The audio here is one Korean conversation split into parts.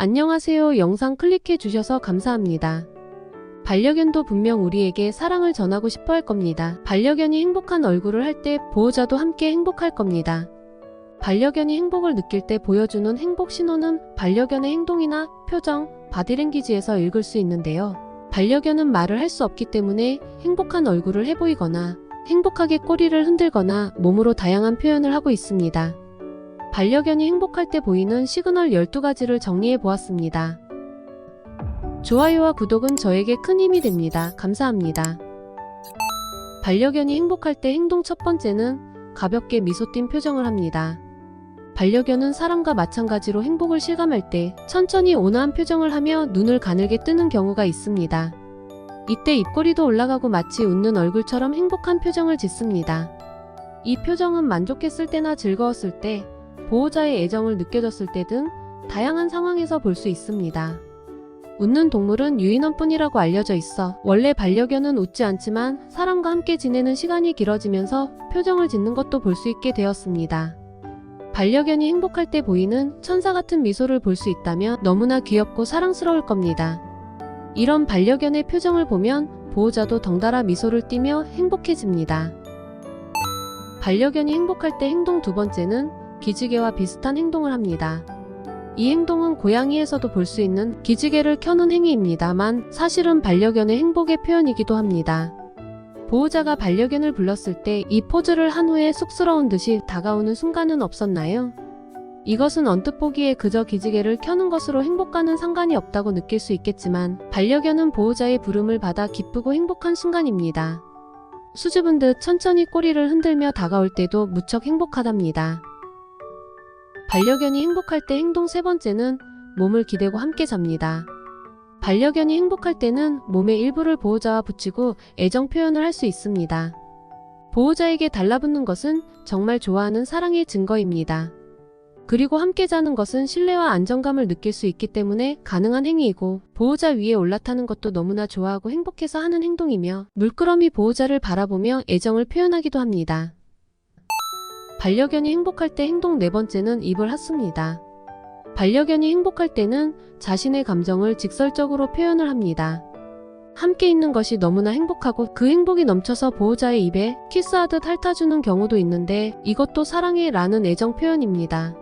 안녕하세요. 영상 클릭해 주셔서 감사합니다. 반려견도 분명 우리에게 사랑을 전하고 싶어 할 겁니다. 반려견이 행복한 얼굴을 할 때 보호자도 함께 행복할 겁니다. 반려견이 행복을 느낄 때 보여주는 행복 신호는 반려견의 행동이나 표정, 바디랭귀지에서 읽을 수 있는데요. 반려견은 말을 할 수 없기 때문에 행복한 얼굴을 해보이거나 행복하게 꼬리를 흔들거나 몸으로 다양한 표현을 하고 있습니다. 반려견이 행복할 때 보이는 시그널 12가지를 정리해 보았습니다. 좋아요와 구독은 저에게 큰 힘이 됩니다. 감사합니다. 반려견이 행복할 때 행동 첫 번째는 가볍게 미소 띈 표정을 합니다. 반려견은 사람과 마찬가지로 행복을 실감할 때 천천히 온화한 표정을 하며 눈을 가늘게 뜨는 경우가 있습니다. 이때 입꼬리도 올라가고 마치 웃는 얼굴처럼 행복한 표정을 짓습니다. 이 표정은 만족했을 때나 즐거웠을 때, 보호자의 애정을 느껴졌을 때 등 다양한 상황에서 볼 수 있습니다. 웃는 동물은 유인원뿐이라고 알려져 있어 원래 반려견은 웃지 않지만 사람과 함께 지내는 시간이 길어지면서 표정을 짓는 것도 볼 수 있게 되었습니다. 반려견이 행복할 때 보이는 천사 같은 미소를 볼 수 있다면 너무나 귀엽고 사랑스러울 겁니다. 이런 반려견의 표정을 보면 보호자도 덩달아 미소를 띠며 행복해집니다. 반려견이 행복할 때 행동 두 번째는 기지개와 비슷한 행동을 합니다. 이 행동은 고양이에서도 볼 수 있는 기지개를 켜는 행위입니다만 사실은 반려견의 행복의 표현이기도 합니다. 보호자가 반려견을 불렀을 때 이 포즈를 한 후에 쑥스러운 듯이 다가오는 순간은 없었나요? 이것은 언뜻 보기에 그저 기지개를 켜는 것으로 행복과는 상관이 없다고 느낄 수 있겠지만 반려견은 보호자의 부름을 받아 기쁘고 행복한 순간입니다. 수줍은 듯 천천히 꼬리를 흔들며 다가올 때도 무척 행복하답니다. 반려견이 행복할 때 행동 세 번째는 몸을 기대고 함께 잡니다. 반려견이 행복할 때는 몸의 일부를 보호자와 붙이고 애정 표현을 할 수 있습니다. 보호자에게 달라붙는 것은 정말 좋아하는 사랑의 증거입니다. 그리고 함께 자는 것은 신뢰와 안정감을 느낄 수 있기 때문에 가능한 행위이고 보호자 위에 올라타는 것도 너무나 좋아하고 행복해서 하는 행동이며 물끄러미 보호자를 바라보며 애정을 표현하기도 합니다. 반려견이 행복할 때 행동 네 번째는 입을 핫습니다. 반려견이 행복할 때는 자신의 감정을 직설적으로 표현을 합니다. 함께 있는 것이 너무나 행복하고 그 행복이 넘쳐서 보호자의 입에 키스하듯 핥아주는 경우도 있는데 이것도 사랑해 라는 애정 표현입니다.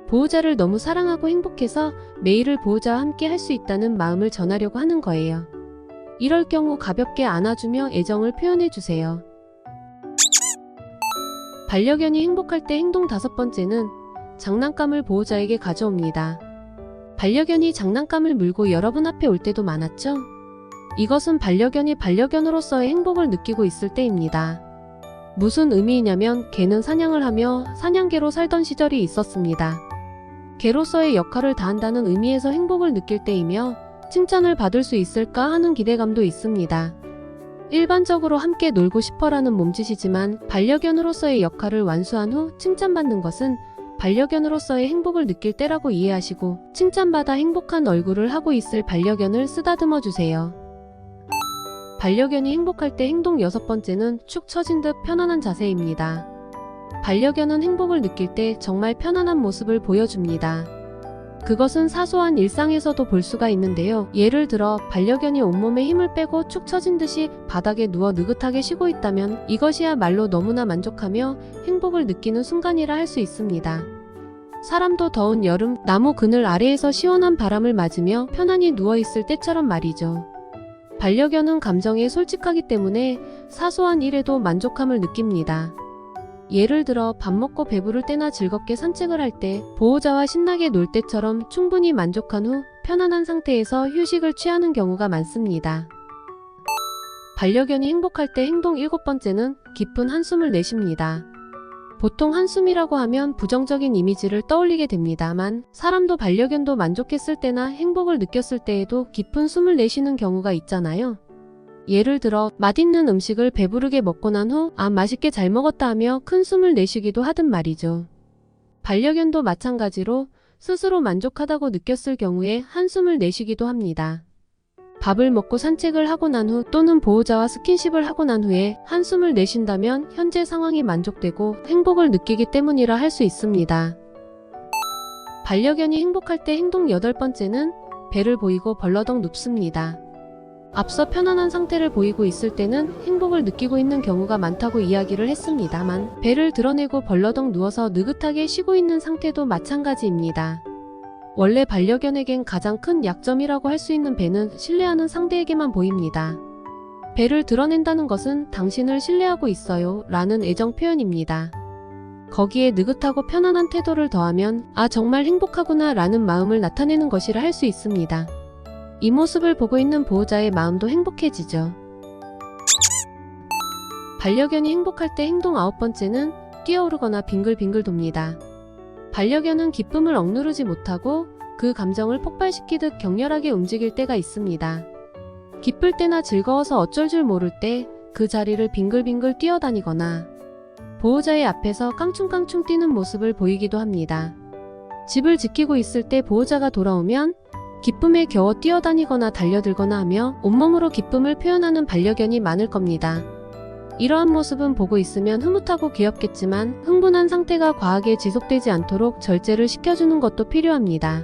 보호자를 너무 사랑하고 행복해서 매일을 보호자와 함께 할 수 있다는 마음을 전하려고 하는 거예요. 이럴 경우 가볍게 안아주며 애정을 표현해주세요. 반려견이 행복할 때 행동 다섯 번째는 장난감을 보호자에게 가져옵니다. 반려견이 장난감을 물고 여러분 앞에 올 때도 많았죠? 이것은 반려견이 반려견으로서의 행복을 느끼고 있을 때입니다. 무슨 의미이냐면 개는 사냥을 하며 사냥개로 살던 시절이 있었습니다. 개로서의 역할을 다한다는 의미에서 행복을 느낄 때이며 칭찬을 받을 수 있을까 하는 기대감도 있습니다. 일반적으로 함께 놀고 싶어라는 몸짓이지만 반려견으로서의 역할을 완수한 후 칭찬받는 것은 반려견으로서의 행복을 느낄 때라고 이해하시고 칭찬받아 행복한 얼굴을 하고 있을 반려견을 쓰다듬어 주세요. 반려견이 행복할 때 행동 여섯 번째는 축 처진 듯 편안한 자세입니다. 반려견은 행복을 느낄 때 정말 편안한 모습을 보여줍니다. 그것은 사소한 일상에서도 볼 수가 있는데요. 예를 들어 반려견이 온몸에 힘을 빼고 축 처진 듯이 바닥에 누워 느긋하게 쉬고 있다면 이것이야말로 너무나 만족하며 행복을 느끼는 순간이라 할 수 있습니다. 사람도 더운 여름 나무 그늘 아래에서 시원한 바람을 맞으며 편안히 누워있을 때처럼 말이죠. 반려견은 감정에 솔직하기 때문에 사소한 일에도 만족함을 느낍니다. 예를 들어 밥 먹고 배부를 때나 즐겁게 산책을 할 때 보호자와 신나게 놀 때처럼 충분히 만족한 후 편안한 상태에서 휴식을 취하는 경우가 많습니다. 반려견이 행복할 때 행동 일곱 번째는 깊은 한숨을 내쉽니다. 보통 한숨이라고 하면 부정적인 이미지를 떠올리게 됩니다만 사람도 반려견도 만족했을 때나 행복을 느꼈을 때에도 깊은 숨을 내쉬는 경우가 있잖아요. 예를 들어 맛있는 음식을 배부르게 먹고 난 후 아 맛있게 잘 먹었다 하며 큰 숨을 내쉬기도 하듯 말이죠. 반려견도 마찬가지로 스스로 만족하다고 느꼈을 경우에 한숨을 내쉬기도 합니다. 밥을 먹고 산책을 하고 난 후 또는 보호자와 스킨십을 하고 난 후에 한숨을 내쉰다면 현재 상황이 만족되고 행복을 느끼기 때문이라 할 수 있습니다. 반려견이 행복할 때 행동 8번째는 배를 보이고 벌러덩 눕습니다. 앞서 편안한 상태를 보이고 있을 때는 행복을 느끼고 있는 경우가 많다고 이야기를 했습니다만 배를 드러내고 벌러덩 누워서 느긋하게 쉬고 있는 상태도 마찬가지입니다. 원래 반려견에겐 가장 큰 약점이라고 할 수 있는 배는 신뢰하는 상대에게만 보입니다. 배를 드러낸다는 것은 당신을 신뢰하고 있어요 라는 애정 표현입니다. 거기에 느긋하고 편안한 태도를 더하면 아 정말 행복하구나 라는 마음을 나타내는 것이라 할 수 있습니다. 이 모습을 보고 있는 보호자의 마음도 행복해지죠. 반려견이 행복할 때 행동 9번째는 뛰어오르거나 빙글빙글 돕니다. 반려견은 기쁨을 억누르지 못하고 그 감정을 폭발시키듯 격렬하게 움직일 때가 있습니다. 기쁠 때나 즐거워서 어쩔 줄 모를 때 그 자리를 빙글빙글 뛰어다니거나 보호자의 앞에서 깡충깡충 뛰는 모습을 보이기도 합니다. 집을 지키고 있을 때 보호자가 돌아오면 기쁨에 겨워 뛰어다니거나 달려들거나 하며 온몸으로 기쁨을 표현하는 반려견이 많을 겁니다. 이러한 모습은 보고 있으면 흐뭇하고 귀엽겠지만 흥분한 상태가 과하게 지속되지 않도록 절제를 시켜주는 것도 필요합니다.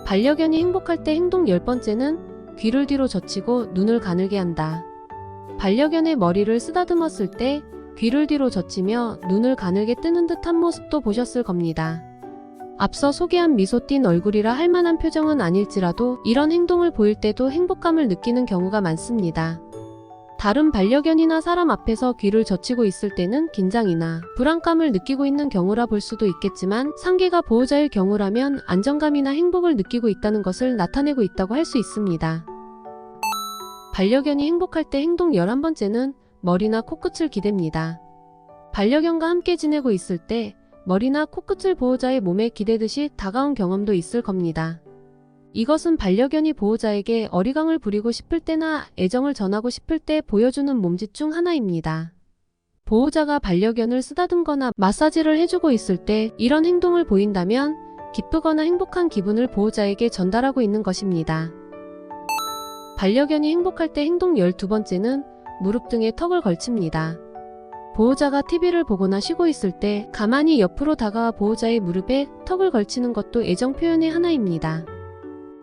반려견이 행복할 때 행동 10번째는 귀를 뒤로 젖히고 눈을 가늘게 한다. 반려견의 머리를 쓰다듬었을 때 귀를 뒤로 젖히며 눈을 가늘게 뜨는 듯한 모습도 보셨을 겁니다. 앞서 소개한 미소 띤 얼굴이라 할 만한 표정은 아닐지라도 이런 행동을 보일 때도 행복감을 느끼는 경우가 많습니다. 다른 반려견이나 사람 앞에서 귀를 젖히고 있을 때는 긴장이나 불안감을 느끼고 있는 경우라 볼 수도 있겠지만 상계가 보호자일 경우라면 안정감이나 행복을 느끼고 있다는 것을 나타내고 있다고 할 수 있습니다. 반려견이 행복할 때 행동 11번째는 머리나 코끝을 기댑니다. 반려견과 함께 지내고 있을 때 머리나 코끝을 보호자의 몸에 기대듯이 다가온 경험도 있을 겁니다. 이것은 반려견이 보호자에게 어리광을 부리고 싶을 때나 애정을 전하고 싶을 때 보여주는 몸짓 중 하나입니다. 보호자가 반려견을 쓰다듬거나 마사지를 해주고 있을 때 이런 행동을 보인다면 기쁘거나 행복한 기분을 보호자에게 전달하고 있는 것입니다. 반려견이 행복할 때 행동 12번째는 무릎 등에 턱을 걸칩니다. 보호자가 TV를 보거나 쉬고 있을 때 가만히 옆으로 다가와 보호자의 무릎에 턱을 걸치는 것도 애정 표현의 하나입니다.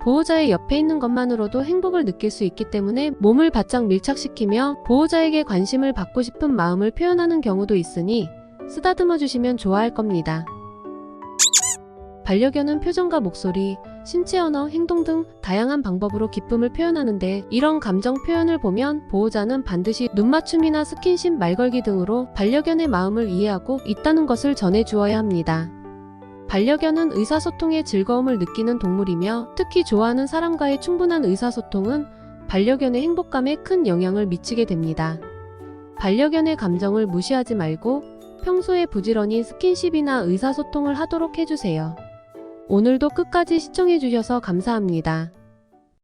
보호자의 옆에 있는 것만으로도 행복을 느낄 수 있기 때문에 몸을 바짝 밀착시키며 보호자에게 관심을 받고 싶은 마음을 표현하는 경우도 있으니 쓰다듬어 주시면 좋아할 겁니다. 반려견은 표정과 목소리, 신체 언어, 행동 등 다양한 방법으로 기쁨을 표현하는데 이런 감정 표현을 보면 보호자는 반드시 눈맞춤이나 스킨십, 말걸기 등으로 반려견의 마음을 이해하고 있다는 것을 전해주어야 합니다. 반려견은 의사소통에 즐거움을 느끼는 동물이며 특히 좋아하는 사람과의 충분한 의사소통은 반려견의 행복감에 큰 영향을 미치게 됩니다. 반려견의 감정을 무시하지 말고 평소에 부지런히 스킨십이나 의사소통을 하도록 해주세요. 오늘도 끝까지 시청해주셔서 감사합니다.